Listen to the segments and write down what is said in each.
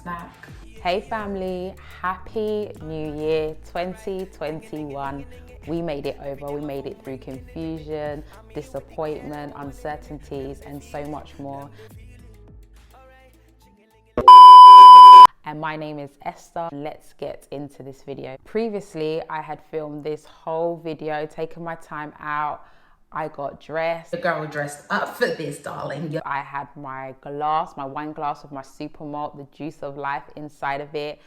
snack. Hey family, happy new year 2021. We made it over. We made it through confusion, disappointment, uncertainties, and so much more. And my name is Esther. Let's get into this video. Previously, I had filmed this whole video, taken my time out. I got dressed. The girl dressed up for this, darling. I had my glass, my wine glass with my super malt, the juice of life inside of it.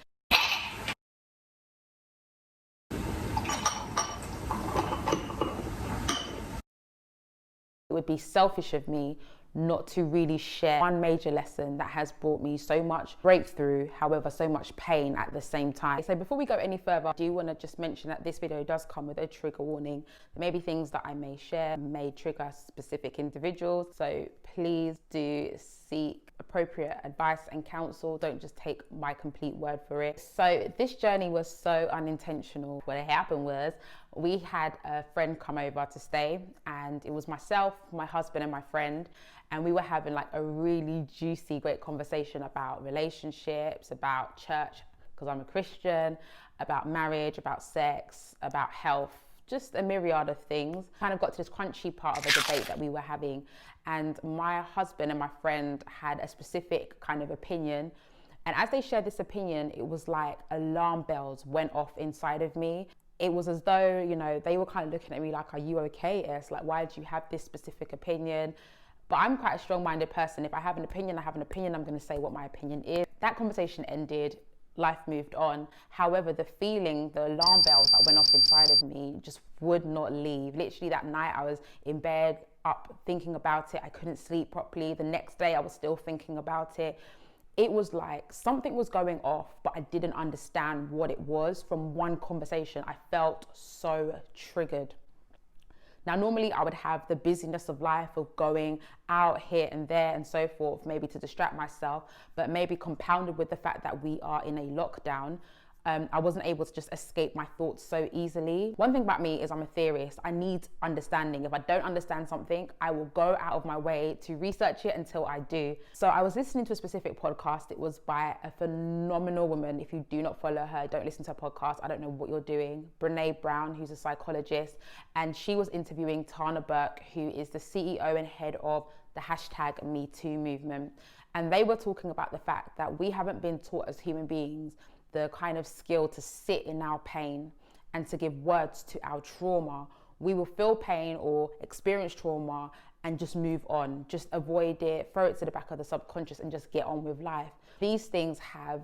It would be selfish of me not to really share one major lesson that has brought me so much breakthrough, however, so much pain at the same time. So before we go any further, I do want to just mention that this video does come with a trigger warning. There may be things that I may share, may trigger specific individuals. So please do seek appropriate advice and counsel. Don't just take my complete word for it. So this journey was so unintentional. What happened was we had a friend come over to stay, and it was myself, my husband, and my friend. And we were having like a really juicy, great conversation about relationships, about church, because I'm a Christian, about marriage, about sex, about health, just a myriad of things. Kind of got to this crunchy part of a debate that we were having. And my husband and my friend had a specific kind of opinion. And as they shared this opinion, it was like alarm bells went off inside of me. It was as though, you know, they were kind of looking at me like, are you okay, Es? Like, why do you have this specific opinion? But I'm quite a strong-minded person. If I have an opinion, I have an opinion. I'm going to say what my opinion is. That conversation ended. Life moved on. However, the feeling, the alarm bells that went off inside of me just would not leave. Literally that night I was in bed, up thinking about it. I couldn't sleep properly. The next day I was still thinking about it. It was like something was going off, but I didn't understand what it was. From one conversation, I felt so triggered. Now, normally I would have the busyness of life of going out here and there and so forth, maybe to distract myself, but maybe compounded with the fact that we are in a lockdown, I wasn't able to just escape my thoughts so easily. One thing about me is I'm a theorist. I need understanding. If I don't understand something, I will go out of my way to research it until I do. So I was listening to a specific podcast. It was by a phenomenal woman. If you do not follow her, don't listen to her podcast. I don't know what you're doing. Brene Brown, who's a psychologist. And she was interviewing Tana Burke, who is the CEO and head of the #MeToo movement. And they were talking about the fact that we haven't been taught as human beings the kind of skill to sit in our pain and to give words to our trauma. We will feel pain or experience trauma and just move on, just avoid it, throw it to the back of the subconscious and just get on with life. These things have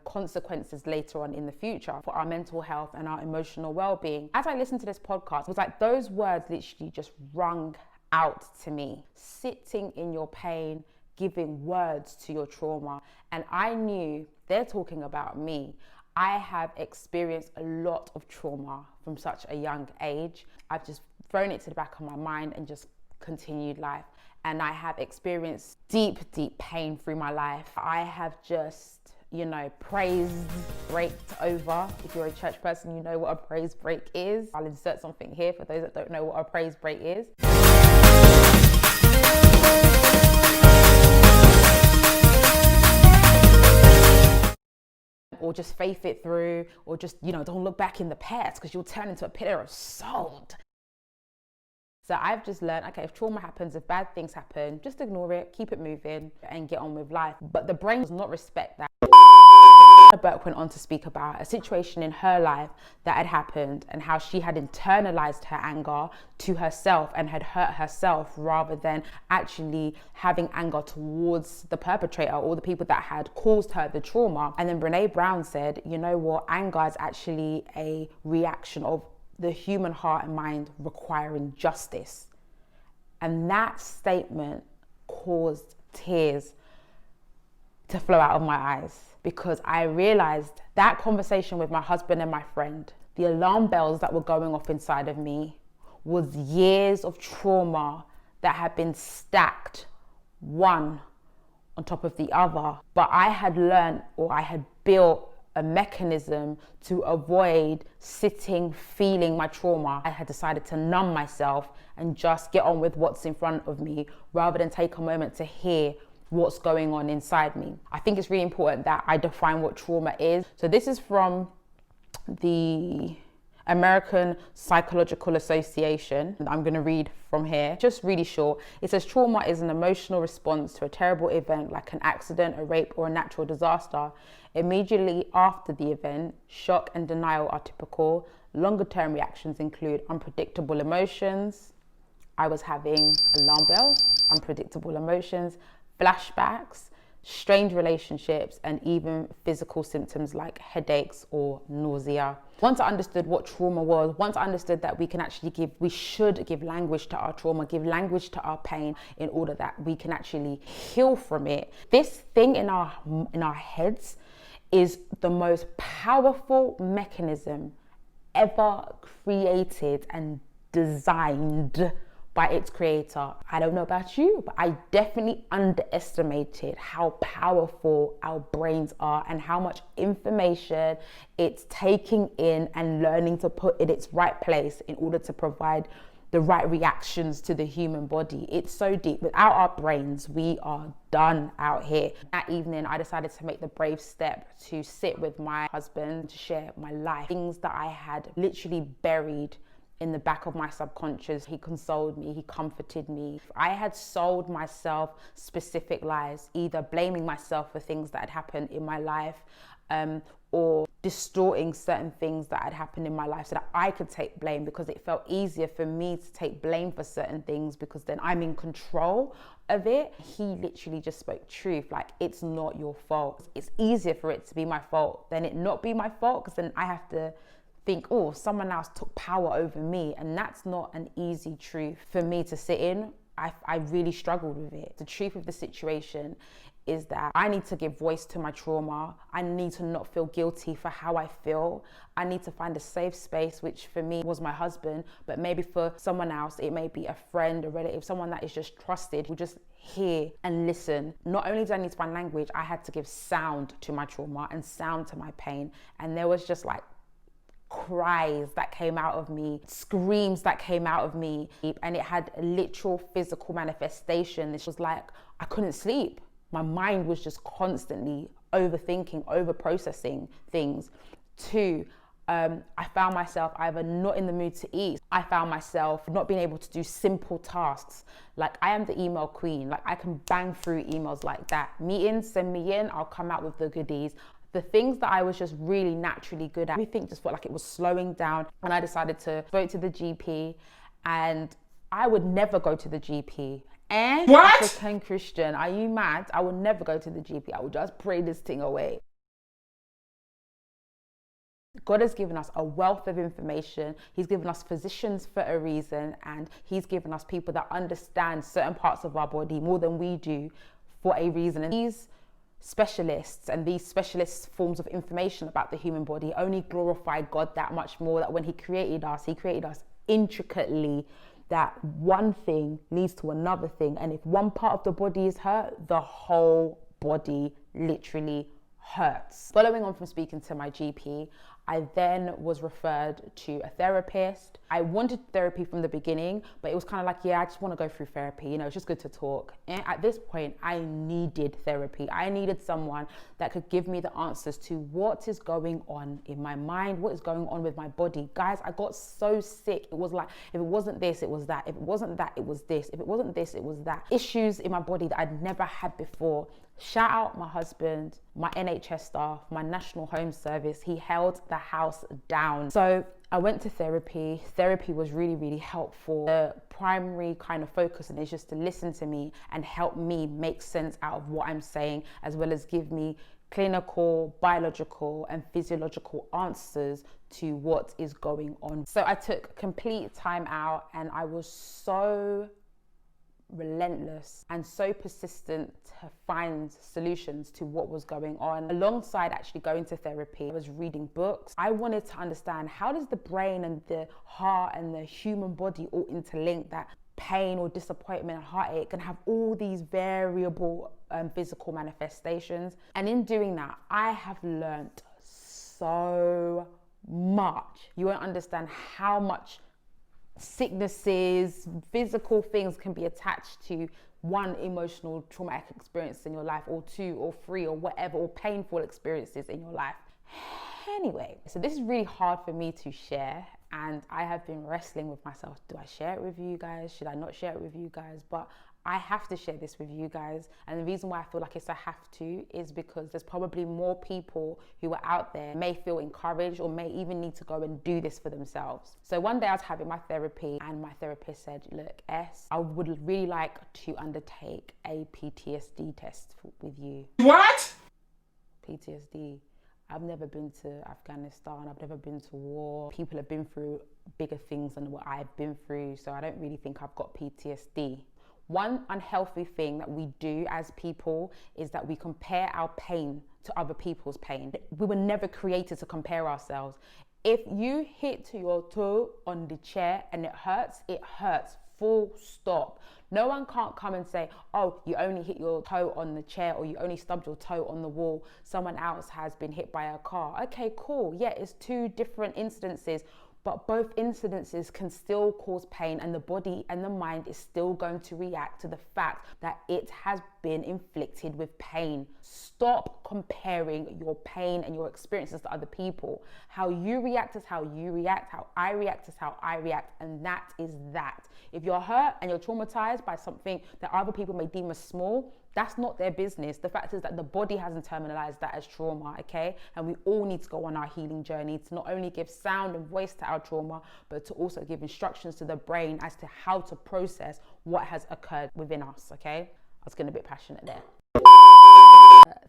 consequences later on in the future for our mental health and our emotional well-being. As I listened to this podcast, it was like those words literally just rung out to me. Sitting in your pain, giving words to your trauma. And I knew they're talking about me. I have experienced a lot of trauma from such a young age. I've just thrown it to the back of my mind and just continued life. And I have experienced deep, deep pain through my life. I have just, you know, praise breaked over. If you're a church person, you know what a praise break is. I'll insert something here for those that don't know what a praise break is. Or just faith it through, or just, you know, don't look back in the past because you'll turn into a pillar of salt. So I've just learned, okay, if trauma happens, if bad things happen, just ignore it, keep it moving and get on with life. But the brain does not respect that. Tana Burke went on to speak about a situation in her life that had happened and how she had internalized her anger to herself and had hurt herself rather than actually having anger towards the perpetrator or the people that had caused her the trauma. And then Brene Brown said, you know what, anger is actually a reaction of the human heart and mind requiring justice. And that statement caused tears to flow out of my eyes, because I realized that conversation with my husband and my friend, the alarm bells that were going off inside of me was years of trauma that had been stacked one on top of the other. But I had learned, or I had built a mechanism to avoid sitting, feeling my trauma. I had decided to numb myself and just get on with what's in front of me rather than take a moment to hear what's going on inside me. I think it's really important that I define what trauma is. So this is from the American Psychological Association. I'm going to read from here, just really short. It says trauma is an emotional response to a terrible event like an accident, a rape, or a natural disaster. Immediately after the event, shock and denial are typical. Longer term reactions include unpredictable emotions. I was having alarm bells, unpredictable emotions, flashbacks, strained relationships, and even physical symptoms like headaches or nausea. Once I understood what trauma was, once I understood that we should give language to our trauma, give language to our pain in order that we can actually heal from it. This thing in our heads is the most powerful mechanism ever created and designed by its creator. I don't know about you, but I definitely underestimated how powerful our brains are and how much information it's taking in and learning to put in its right place in order to provide the right reactions to the human body. It's so deep. Without our brains, we are done out here. That evening, I decided to make the brave step to sit with my husband, to share my life, things that I had literally buried in the back of my subconscious. He consoled me, he comforted me. I had sold myself specific lies, either blaming myself for things that had happened in my life, or distorting certain things that had happened in my life so that I could take blame, because it felt easier for me to take blame for certain things because then I'm in control of it. He literally just spoke truth, like, it's not your fault. It's easier for it to be my fault than it not be my fault, because then I have to think, oh, someone else took power over me, and that's not an easy truth for me to sit in. I really struggled with it. The truth of the situation is that I need to give voice to my trauma. I need to not feel guilty for how I feel. I need to find a safe space, which for me was my husband, but maybe for someone else, it may be a friend, a relative, someone that is just trusted, who just hear and listen. Not only do I need to find language, I had to give sound to my trauma and sound to my pain. And there was just like cries that came out of me, screams that came out of me, and it had a literal physical manifestation. This was like, I couldn't sleep. My mind was just constantly overthinking, over processing things. Two, I found myself either not in the mood to eat. I found myself not being able to do simple tasks. Like, I am the email queen. Like, I can bang through emails like that. Meetings, send me in, I'll come out with the goodies. The things that I was just really naturally good at, everything just felt like it was slowing down. And I decided to go to the GP, and I would never go to the GP. And what? African Christian, are you mad? I would never go to the GP. I would just pray this thing away. God has given us a wealth of information. He's given us physicians for a reason, and he's given us people that understand certain parts of our body more than we do for a reason. And these specialists and these specialist forms of information about the human body only glorify God that much more, that when he created us intricately, that one thing leads to another thing, and if one part of the body is hurt, the whole body literally hurts. Following on from speaking to my GP, I then was referred to a therapist. I wanted therapy from the beginning, but it was kind of like, yeah, I just want to go through therapy. You know, it's just good to talk. And at this point, I needed therapy. I needed someone that could give me the answers to what is going on in my mind, what is going on with my body. Guys, I got so sick. It was like, if it wasn't this, it was that. If it wasn't that, it was this. If it wasn't this, it was that. Issues in my body that I'd never had before. Shout out my husband, my NHS staff, my National Home Service. He held the house down. So I went to therapy. Therapy was really, really helpful. The primary kind of focus is just to listen to me and help me make sense out of what I'm saying, as well as give me clinical, biological, and physiological answers to what is going on. So I took complete time out, and I was so relentless and so persistent to find solutions to what was going on. Alongside actually going to therapy, I was reading books. I wanted to understand, how does the brain and the heart and the human body all interlink, that pain or disappointment and heartache can have all these variable physical manifestations. And in doing that, I have learned so much. You won't understand how much sicknesses, physical things can be attached to one emotional traumatic experience in your life, or 2 or 3 or whatever, or painful experiences in your life. Anyway, so this is really hard for me to share, and I have been wrestling with myself. Do I share it with you guys? Should I not share it with you guys? But I have to share this with you guys. And the reason why I feel like it's a have to is because there's probably more people who are out there may feel encouraged or may even need to go and do this for themselves. So one day I was having my therapy, and my therapist said, look, I would really like to undertake a PTSD test with you. What? PTSD. I've never been to Afghanistan. I've never been to war. People have been through bigger things than what I've been through. So I don't really think I've got PTSD. One unhealthy thing that we do as people is that we compare our pain to other people's pain. We were never created to compare ourselves. If you hit your toe on the chair and it hurts, full stop. No one can't come and say, oh, you only hit your toe on the chair, or you only stubbed your toe on the wall. Someone else has been hit by a car. Okay, cool. Yeah, it's 2 different incidences, but both incidences can still cause pain, and the body and the mind is still going to react to the fact that it has been inflicted with pain. Stop comparing your pain and your experiences to other people. How you react is how you react. How I react is how I react. And that is that. If you're hurt and you're traumatized by something that other people may deem as small, that's not their business. The fact is that the body hasn't internalized that as trauma, okay? And we all need to go on our healing journey to not only give sound and voice to our trauma, but to also give instructions to the brain as to how to process what has occurred within us, okay? I was getting a bit passionate there.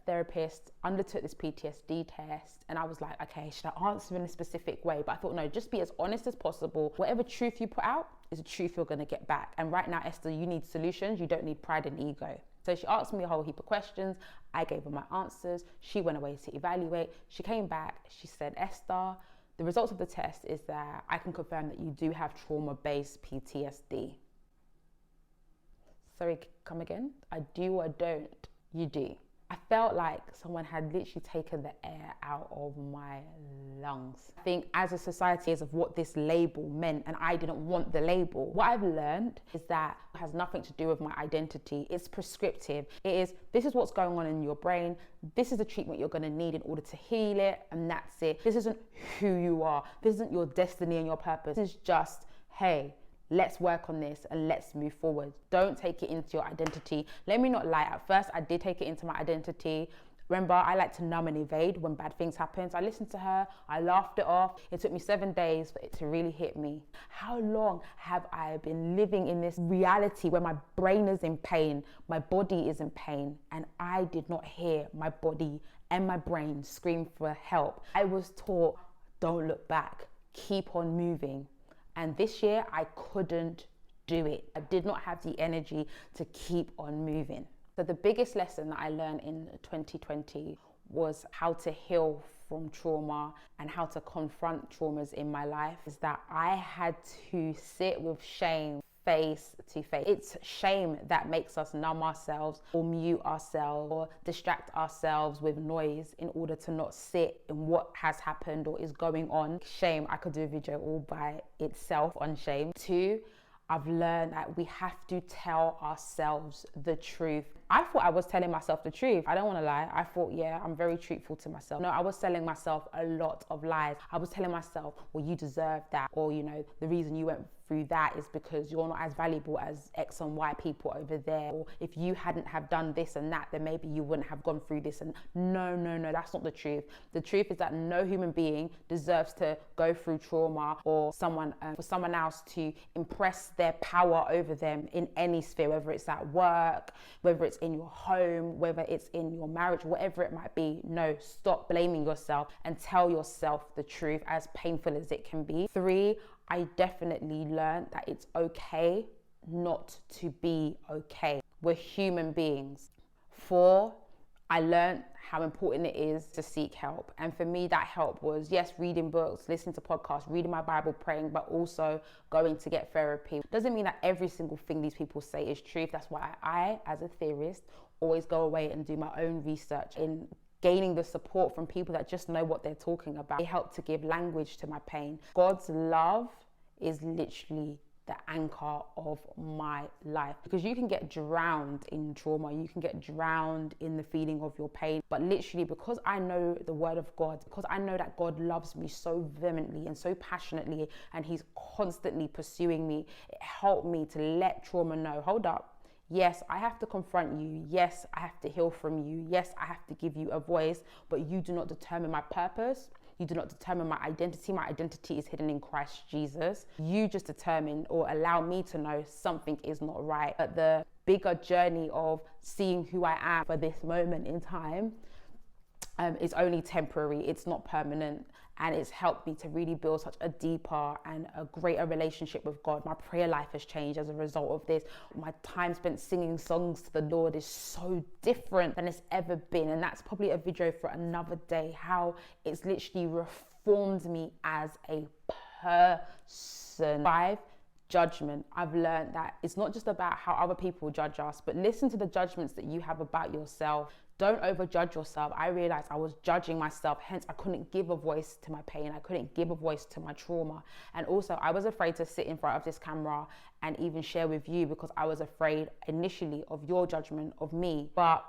Therapist undertook this PTSD test, and I was like, okay, should I answer in a specific way? But I thought, no, just be as honest as possible. Whatever truth you put out is the truth you're going to get back. And right now, Esther, you need solutions. You don't need pride and ego. So she asked me a whole heap of questions. I gave her my answers. She went away to evaluate. She came back. She said, Esther, the results of the test is that I can confirm that you do have trauma-based PTSD. Sorry, come again? I do or don't? You do. I felt like someone had literally taken the air out of my lungs. I think as a society is of what this label meant, and I didn't want the label. What I've learned is that it has nothing to do with my identity. It's prescriptive. This is what's going on in your brain. This is the treatment you're gonna need in order to heal it, and that's it. This isn't who you are. This isn't your destiny and your purpose. This is just, hey, let's work on this and let's move forward. Don't take it into your identity. Let me not lie. At first, I did take it into my identity. Remember, I like to numb and evade when bad things happen. So I listened to her. I laughed it off. It took me 7 days for it to really hit me. How long have I been living in this reality where my brain is in pain, my body is in pain, and I did not hear my body and my brain scream for help? I was taught, don't look back, keep on moving. And this year, I couldn't do it. I did not have the energy to keep on moving. So the biggest lesson that I learned in 2020 was how to heal from trauma and how to confront traumas in my life, is that I had to sit with shame face to face. It's shame that makes us numb ourselves or mute ourselves or distract ourselves with noise in order to not sit in what has happened or is going on. Shame, I could do a video all by itself on shame. 2, I've learned that we have to tell ourselves the truth. I thought I was telling myself the truth. I don't want to lie. I thought, yeah, I'm very truthful to myself. No, I was telling myself a lot of lies. I was telling myself, well, you deserve that. Or, you know, the reason you went through that is because you're not as valuable as X and Y people over there. Or if you hadn't have done this and that, then maybe you wouldn't have gone through this. And no, that's not the truth. The truth is that no human being deserves to go through trauma or for someone else to impress their power over them in any sphere, whether it's at work, whether it's in your home, whether it's in your marriage, whatever it might be. No, stop blaming yourself and tell yourself the truth, as painful as it can be. 3, I definitely learned that it's okay not to be okay. We're human beings. 4, I learned how important it is to seek help. And for me, that help was, yes, reading books, listening to podcasts, reading my Bible, praying, but also going to get therapy. Doesn't mean that every single thing these people say is truth. That's why I, as a theorist, always go away and do my own research in gaining the support from people that just know what they're talking about. They help to give language to my pain. God's love is literally the anchor of my life. Because you can get drowned in trauma, you can get drowned in the feeling of your pain, but literally, because I know the word of God, because I know that God loves me so vehemently and so passionately, and he's constantly pursuing me, it helped me to let trauma know, hold up, yes, I have to confront you. Yes, I have to heal from you. Yes, I have to give you a voice, but you do not determine my purpose. You do not determine my identity. My identity is hidden in Christ Jesus. You just determine or allow me to know something is not right. But the bigger journey of seeing who I am for this moment in time is only temporary. It's not permanent. And it's helped me to really build such a deeper and a greater relationship with God. My prayer life has changed as a result of this. My time spent singing songs to the Lord is so different than it's ever been. And that's probably a video for another day, how it's literally reformed me as a person. 5, judgment. I've learned that it's not just about how other people judge us, but listen to the judgments that you have about yourself. Don't overjudge yourself. I realized I was judging myself, hence I couldn't give a voice to my pain. I couldn't give a voice to my trauma. And also I was afraid to sit in front of this camera and even share with you, because I was afraid initially of your judgment of me. But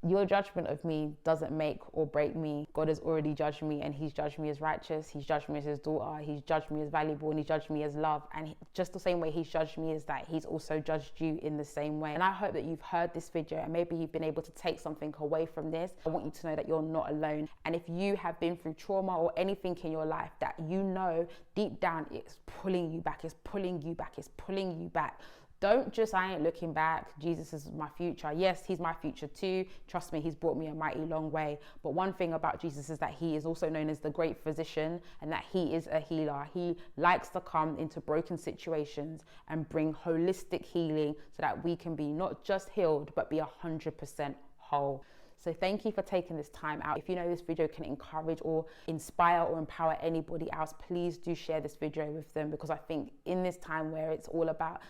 your judgment of me doesn't make or break me. God has already judged me, and he's judged me as righteous. He's judged me as his daughter. He's judged me as valuable, and he's judged me as love. And just the same way he's judged me is that he's also judged you in the same way. And I hope that you've heard this video and maybe you've been able to take something away from this. I want you to know that you're not alone. And if you have been through trauma or anything in your life that you know deep down it's pulling you back, it's pulling you back, it's pulling you back, don't just, I ain't looking back, Jesus is my future. Yes, he's my future too. Trust me, he's brought me a mighty long way. But one thing about Jesus is that he is also known as the great physician, and that he is a healer. He likes to come into broken situations and bring holistic healing so that we can be not just healed, but be 100% whole. So thank you for taking this time out. If you know this video can encourage or inspire or empower anybody else, please do share this video with them, because I think in this time where it's all about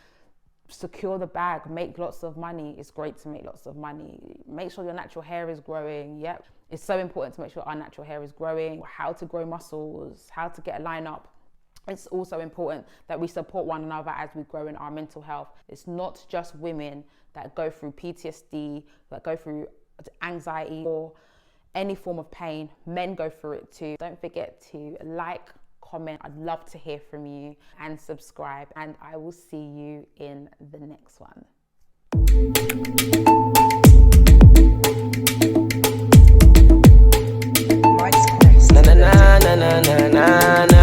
secure the bag, make lots of money. It's great to make lots of money. Make sure your natural hair is growing. Yep. It's so important to make sure our natural hair is growing. How to grow muscles, how to get a line up. It's also important that we support one another as we grow in our mental health. It's not just women that go through PTSD, that go through anxiety or any form of pain. Men go through it too. Don't forget to like, comment. I'd love to hear from you, and subscribe, and I will see you in the next one. Na na na na na na na.